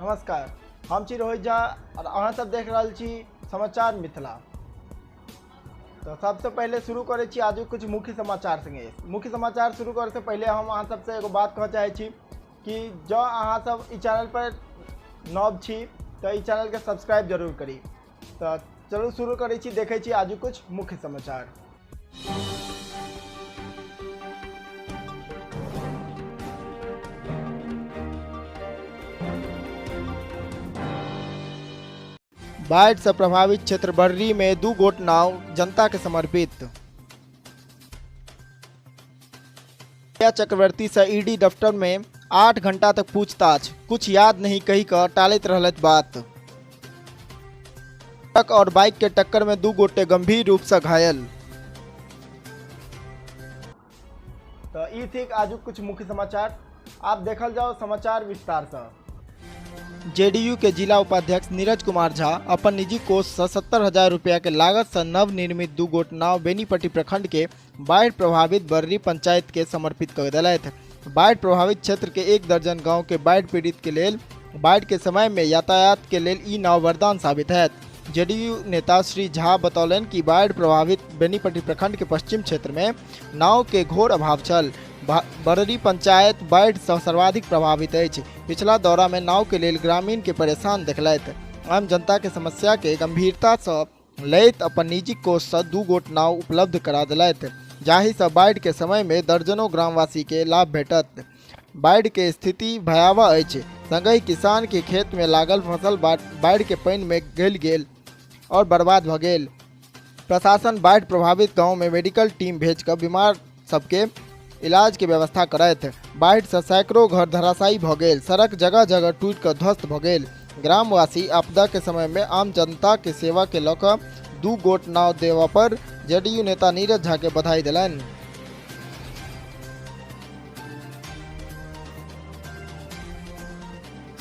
नमस्कार, हम छी रोहित झा और अहाँ सब देख रहल छी समाचार मिथिला। तो सबसे पहले शुरू करे छी आज कुछ मुख्य समाचार संगे। मुख्य समाचार शुरू करे से पहले हम अहाँ सबसे एगो बात कह चाहे छी कि जो अहाँ सब इस चैनल पर नव छी तो इस चैनल के सब्सक्राइब जरूर करी। तो चलो शुरू करे छी, देखे छी आज कुछ मुख्य समाचार। बाढ़ से प्रभावित क्षेत्र बर्री में 2 गोट नाव जनता के समर्पित। चक्रवर्ती से ईडी दफ्तर में 8 घंटा तक पूछताछ, कुछ याद नहीं कही कर टालैत रहलत बात। ट्रक और बाइक के टक्कर में 2 गोटे गंभीर रूप से घायल। तो ई थी आज कुछ मुख्य समाचार। आप देखल जाओ समाचार विस्तार से। जेडीयू के जिला उपाध्यक्ष नीरज कुमार झा अपन निजी कोष से 70,000 रुपया के लागत से नवनिर्मित 2 गोट नाव बेनीपट्टी प्रखंड के बाढ़ प्रभावित बर्री पंचायत के समर्पित कर दिलथि। बाढ़ प्रभावित क्षेत्र के 1 दर्जन गांव के बाढ़ पीड़ित के लेल बाढ़ के समय में यातायात के लेल ई नाव वरदान साबित है। जेडीयू नेता श्री झा बतौलन कि बाढ़ प्रभावित बेनीपट्टी प्रखंड के पश्चिम क्षेत्र में नाव के घोर अभाव छल। बर्री पंचायत बाढ़ से सर्वाधिक प्रभावित है। पिछला दौरा में नाव के लेल ग्रामीण के परेशान देखलथि। आम जनता के समस्या के गंभीरता से लैत अपन निजी कोष से 2 गोट नाव उपलब्ध करा दिलथि, जाहि से बाढ़ के समय में दर्जनों ग्रामवासी के लाभ भेटत। बाढ़ के स्थिति भयावह अछि, संगहि किसान के खेत में लागल फसल बाढ़ के पानी में गल गेल और बर्बाद भ गेल। प्रशासन बाढ़ प्रभावित गाँव में मेडिकल टीम भेजकर बीमार सबके इलाज के व्यवस्था करत। बाढ़ से सैकड़ों घर धराशायी भ गेल, सड़क जगह जगह टूट कर ध्वस्त भ गेल। ग्रामवासी आपदा के समय में आम जनता के सेवा के लऽ कऽ 2 गोट नाव देवा पर जेडीयू नेता नीरज झा के बधाई दिलन।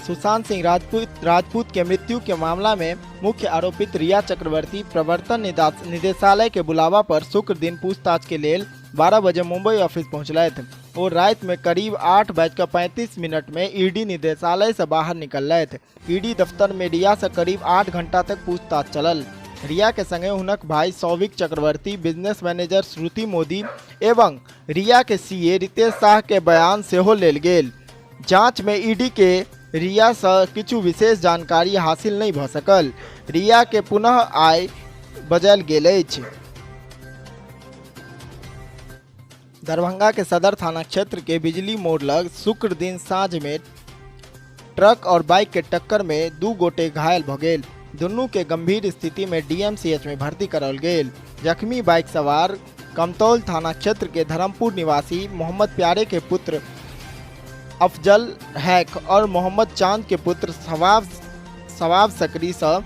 सुशांत सिंह राजपूत के मृत्यु के मामला में मुख्य आरोपित रिया चक्रवर्ती प्रवर्तन निदेशालय के बुलावा पर शुक्र दिन पूछताछ के लिए 12 बजे मुंबई ऑफिस पहुंचलथि और रात में करीब 8:35 में ईडी निदेशालय से बाहर निकलथि। ईडी दफ्तर में रिया से करीब 8 घंटा तक पूछताछ चलल। रिया के संगे हुनक भाई सौविक चक्रवर्ती, बिजनेस मैनेजर श्रुति मोदी एवं रिया के सीए रितेश शाह के बयान सेहो लेल गेल। जांच में ईडी के रिया से किछु विशेष जानकारी हासिल नहीं भ सकल। रिया के पुनः आय बजायल गेल अछि। दरभंगा के सदर थाना क्षेत्र के बिजली मोड़ लग शुक्र दिन साँझ में ट्रक और बाइक के टक्कर में 2 गोटे घायल भ गेल। दुनू के गंभीर स्थिति में डीएमसीएच में भर्ती कराल गेल। जख्मी बाइक सवार कमतौल थाना क्षेत्र के धर्मपुर निवासी मोहम्मद प्यारे के पुत्र अफजल हैक और मोहम्मद चांद के पुत्र सवाब सकरी से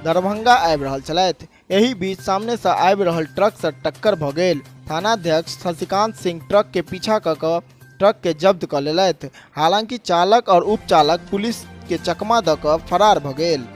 दरभंगा आबि रहल छलथि। एही बीच सामने से आबि रहल ट्रक से टक्कर भ गेल। थानाध्यक्ष शशिकांत सिंह ट्रक के पीछा क ट्रक के जब्त कर लेलथि। हालांकि चालक और उपचालक पुलिस के चकमा द क फरार भ गेल।